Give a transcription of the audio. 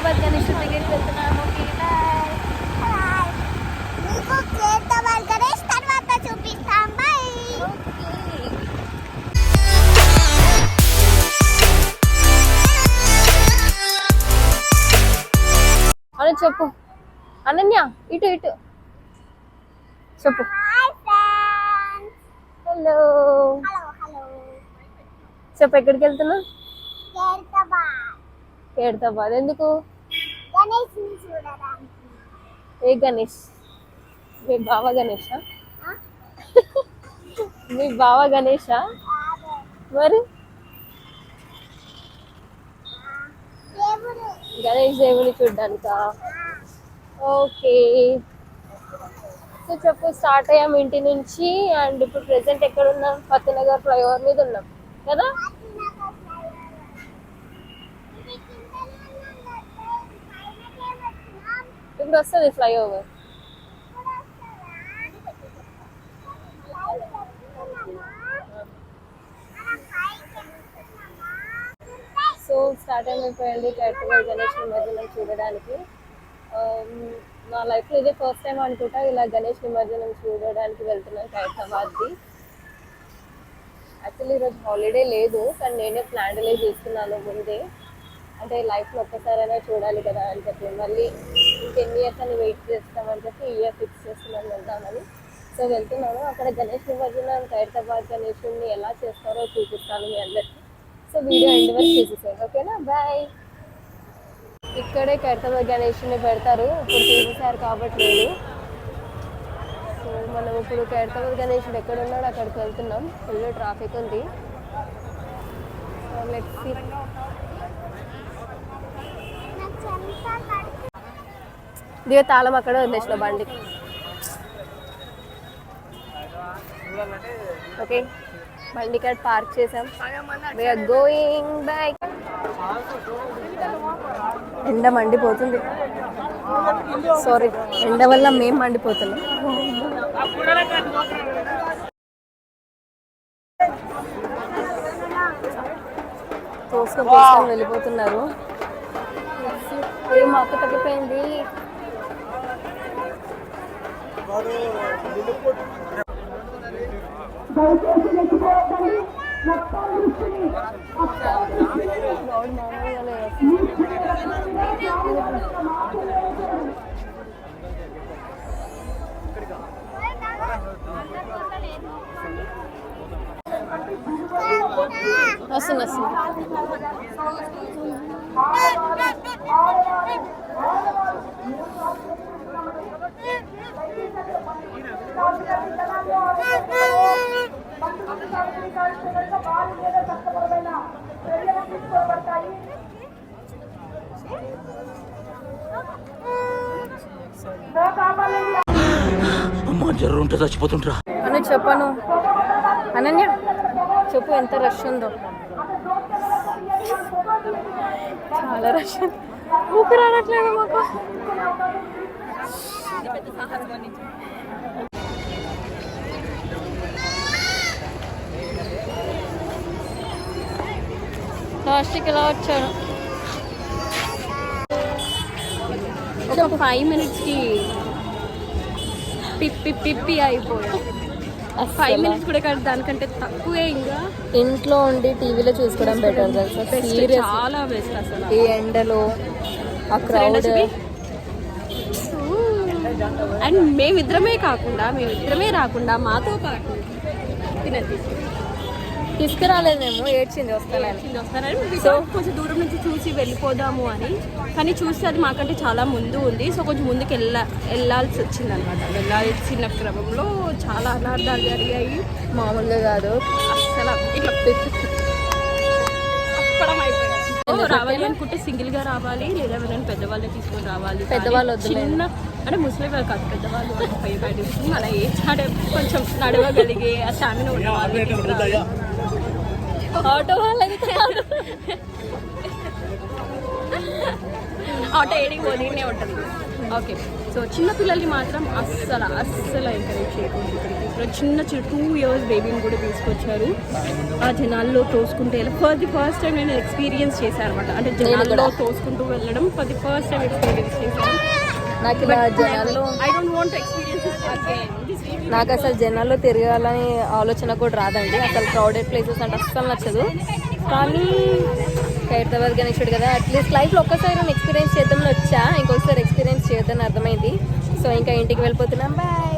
ఖైరతాబాద్ గణేష్ దగ్గరికి వెళ్తున్నాము. ఖైరతాబాద్ గణేష్ తర్వాత చూపిస్తాం. అని చెప్పు అనన్య, ఇటు ఇటు చెప్పు. హలో చెప్పు, ఎక్కడికి వెళ్తున్నా? ఖైరతాబాద్. ఎందుకు? ఏ గణేష్? మీ బావ గణేషా? మీ బావ గణేషా? మరి గణేష్ దేవుని చూడ్డానికా? ఓకే. సో చెప్పు, స్టార్ట్ అయ్యాము ఇంటి నుంచి. అండ్ ఇప్పుడు ప్రెసెంట్ ఎక్కడ ఉన్నాం? ఫతేనగర్ ఫ్లైఓవర్ మీద ఉన్నాం కదా. ఇప్పుడు వస్తుంది ఫ్లైఓవర్. సో స్టార్ట్ అయిపోయింది ఖైరతాబాద్ గణేష్ నిమజ్జనం చూడడానికి. నా లైఫ్లో ఇదే ఫస్ట్ టైం అనుకుంటా ఇలా గణేష్ నిమజ్జనం చూడడానికి వెళ్తున్నాను ఖైరతాబాద్కి. యాక్చువల్లీ ఈరోజు హాలిడే లేదు, కానీ నేనే ప్లాన్ డిలే చేస్తున్నాను ముందే. అంటే లైఫ్లో ఒక్కసారైనా చూడాలి కదా అని చెప్పి, మళ్ళీ ఇంకెన్ని ఇయర్స్ అని వెయిట్ చేస్తామని చెప్పి ఈ ఇయర్ ఫిక్స్ చేస్తున్నాను వెళ్దామని. సో వెళ్తున్నాను. అక్కడ గణేష్ నిమజ్జనం ఖైరతాబాద్ గణేషుని ఎలా చేస్తారో చూపిస్తాను మీ అందరికీ. సో వీడియో ఎండ్ వరకు చూసేసాను, ఓకేనా? బాయ్. ఇక్కడే ఖైరతాబాద్ గణేషుని పెడతారు, ఇప్పుడు తీసేసారు కాబట్టి లేదు. సో మనం ఇప్పుడు ఖైరతాబాద్ గణేషుడు ఎక్కడ ఉన్నాడో అక్కడికి వెళ్తున్నాం. ఫుల్ ట్రాఫిక్ ఉంది. So let's see. దివ్య తాళం అక్కడ వదిలేసిన బండికి. ఓకే, బండి ఇక్కడ పార్క్ చేసాం. We're going back. ఎండ మండిపోతుంది. సారీ, ఎండ వల్ల మేము మండిపోతున్నాం. తోసుకొని వెళ్ళిపోతున్నారు. ఏం అక్క తగ్గిపోయింది. వస్తుంది వస్తుంది. జర్రు ఉంటే చచ్చిపోతుంటరా అని చెప్పను. అనన్య చెప్పు, ఎంత రష్ ఉందో. చాలా రష్. ఊపిరి రావట్లేదు మాకు. లాస్ట్కి ఇలా వచ్చాను. ఒక 5 minutesకి పిప్పి అయిపోయా. 5 minutes కూడా కాదు, దానికంటే తక్కువే. ఇంకా ఇంట్లో ఉండి టీవీలో చూసుకోవడం బెటర్ తెలుసా. చాలా బెస్ట్ అసలు. ఈ ఎండలో ఆ క్రౌడ్. అండ్ మేమిద్దరమే రాకుండా మాతో పాటు తినది తీసుకురాలేదేమో, ఏడ్చింది వస్తానని. సో కొంచెం దూరం నుంచి చూసి వెళ్ళిపోదాము అని, కానీ చూస్తే అది మాకంటే చాలా ముందు ఉంది. సో కొంచెం ముందుకు వెళ్ళాల్సి వచ్చింది అనమాట. వెళ్ళాల్సిన క్రమంలో చాలా అనార్థాలు జరిగాయి. మామూలుగా కాదు అసలు. ఇట్లా అప్పడం అయిపోయింది. రావాలి అనుకుంటే సింగిల్ గా రావాలి, లేదా ఎవరైనా పెద్దవాళ్ళని తీసుకొని రావాలి. పెద్దవాళ్ళు చిన్న అంటే ముస్లిం వాళ్ళు కాదు, పెద్దవాళ్ళు మన ఏజ్ కొంచెం నడవగలిగే ఆ స్టామినా ఉన్న వాళ్ళు. ఆటో వాళ్ళది కాదు, ఆటో ఏడికి పోనీనే ఉంటుంది. ఓకే, సో చిన్న పిల్లల్ని మాత్రం అస్సలు ఎంకరేజ్ చేయకూడదు. ఇక్కడికి చిన్న 2 years బేబీని కూడా తీసుకొచ్చారు. ఆ జనాల్లో తోసుకుంటే ఫర్ ది ఫస్ట్ టైం నేను ఎక్స్పీరియన్స్ చేశాను అనమాట. అంటే జనాల్లో తోసుకుంటూ వెళ్ళడం for the first time experience చేశాను. నాకు ఇలా జనాల్లో I don't want to experience again. నాకు అసలు జనాల్లో తిరగాలని ఆలోచన కూడా రాదండి. అసలు క్రౌడెడ్ ప్లేసెస్ అంటే అస్సలు నచ్చదు. కానీ హైదరాబాద్ గణేశుడు కదా, అట్లీస్ట్ లైఫ్లో ఒక్కసారి నేను ఎక్స్పీరియన్స్ చేద్దామని వచ్చా. ఇంకొకసారి ఎక్స్పీరియన్స్ చేద్దామని అర్థమైంది. సో ఇంకా ఇంటికి వెళ్ళిపోతున్నాం. బాయ్.